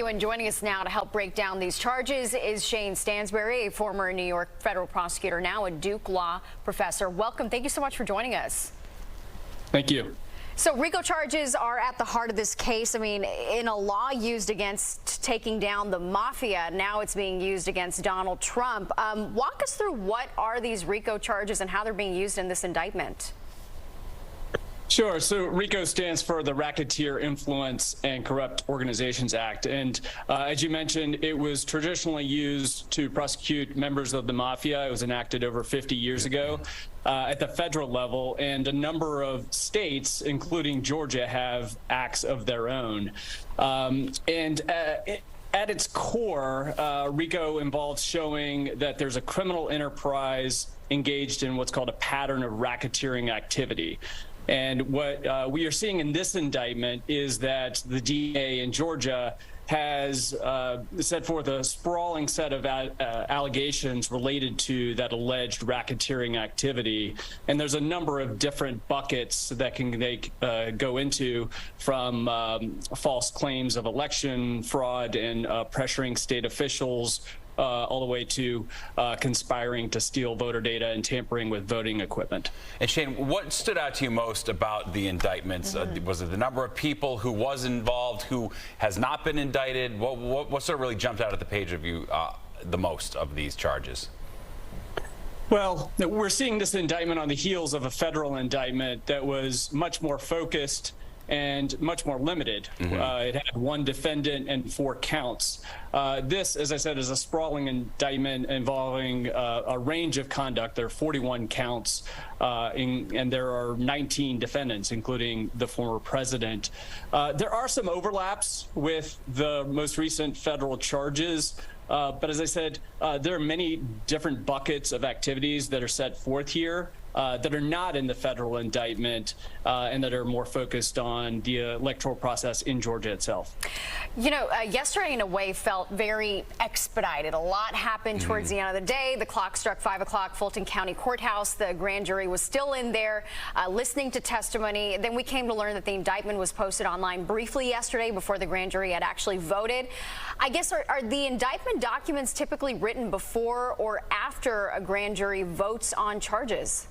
And joining us now to help break down these charges is Shane Stansbury, a former New York federal prosecutor, now a Duke law professor. Welcome. Thank you so much for joining us. Thank you. So RICO charges are at the heart of this case. I mean, in a law used against taking down the mafia, now it's being used against Donald Trump. Walk us through what are these RICO charges and how they're being used in this indictment. Sure. So RICO stands for the Racketeer Influence and Corrupt Organizations Act. And as you mentioned, it was traditionally used to prosecute members of the mafia. It was enacted over 50 years ago at the federal level. And a number of states, including Georgia, have acts of their own. At its core, RICO involves showing that there's a criminal enterprise engaged in what's called a pattern of racketeering activity. And what we are seeing in this indictment is that the DA in Georgia has set forth a sprawling set of allegations related to that alleged racketeering activity. And there's a number of different buckets that they go into, from false claims of election fraud and pressuring state officials, all the way to conspiring to steal voter data and tampering with voting equipment. And Shane, what stood out to you most about the indictments? Was it the number of people who was involved, who has not been indicted? What sort of really jumped out at the page of you the most of these charges? Well, we're seeing this indictment on the heels of a federal indictment that was much more focused and much more limited. It had one defendant and 4 counts. This, as I said, is a sprawling indictment involving a range of conduct. There are 41 counts, and there are 19 defendants, including the former president. There are some overlaps with the most recent federal charges. But as I said, there are many different buckets of activities that are set forth here that are not in the federal indictment and that are more focused on the electoral process in Georgia itself. You know, yesterday in a way felt very expedited. A lot happened towards the end of the day. The clock struck 5 o'clock, Fulton County Courthouse. The grand jury was still in there listening to testimony. Then we came to learn that the indictment was posted online briefly yesterday before the grand jury had actually voted. I guess, are the indictment documents typically written before or after a grand jury votes on charges?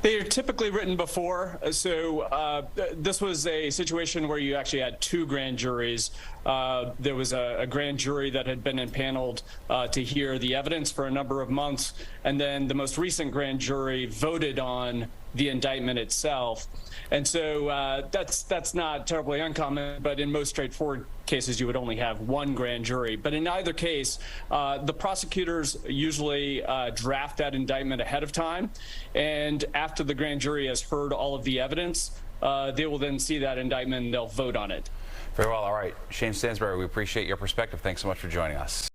They are typically written before. So this was a situation where you actually had 2 grand juries. There was a grand jury that had been impaneled to hear the evidence for a number of months. And then the most recent grand jury voted on the indictment itself. And so that's not terribly uncommon, but in most straightforward cases, you would only have 1 grand jury. But in either case, the prosecutors usually draft that indictment ahead of time. And after the grand jury has heard all of the evidence, they will then see that indictment and they'll vote on it. Very well. All right. Shane Stansbury, we appreciate your perspective. Thanks so much for joining us.